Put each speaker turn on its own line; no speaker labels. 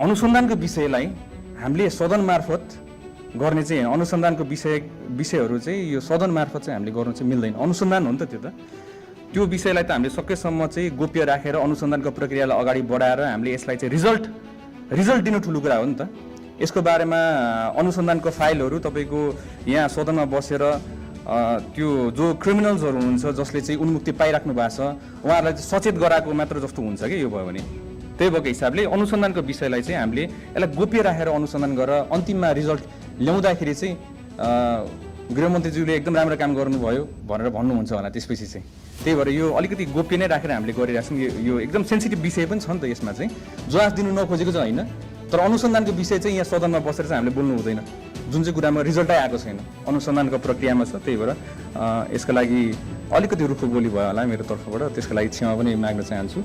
अनुसन्धानको विषयलाई हामीले सदन मार्फत गर्ने चाहिँ अनुसन्धानको विषयहरू चाहिँ यो सदन मार्फत चाहिँ हामीले गर्नु चाहिँ मिल्दैन। अनुसन्धान हो नि त त्यो विषयलाई त हामीले सकेसम्म चाहिँ गोप्य राखेर अनुसन्धानको प्रक्रियालाई अगाडि बढाएर हामीले यसलाई चाहिँ रिजल्ट दिनु ठुलो कुरा हो नि त। यसको बारेमा अनुसन्धानको फाइलहरू तपाईँको यहाँ सदनमा बसेर त्यो जो क्रिमिनल्सहरू हुनुहुन्छ जसले चाहिँ उन्मुक्ति पाइराख्नु भएको छ उहाँहरूलाई चाहिँ सचेत गराएको मात्र जस्तो हुन्छ कि यो भयो भने। त्यही भएको हिसाबले अनुसन्धानको विषयलाई चाहिँ हामीले यसलाई गोप्य राखेर अनुसन्धान गरेर अन्तिममा रिजल्ट ल्याउँदाखेरि चाहिँ गृहमन्त्रीज्यूले एकदम राम्रो काम गर्नुभयो भनेर भन्नुहुन्छ होला त्यसपछि चाहिँ। त्यही भएर यो अलिकति गोप्य नै राखेर हामीले गरिरहेको छौँ। यो एकदम सेन्सिटिभ विषय पनि छ नि त। यसमा चाहिँ जवाफ दिनु नखोजेको चाहिँ होइन, तर अनुसन्धानको विषय चाहिँ यहाँ सदनमा बसेर चाहिँ हामीले बोल्नु हुँदैन जुन चाहिँ कुरामा रिजल्टै आएको छैन, अनुसन्धानको प्रक्रियामा छ। त्यही भएर यसको लागि अलिकति रुखो बोली भयो होला मेरो तर्फबाट, त्यसको लागि क्षमा पनि माग्न चाहन्छु।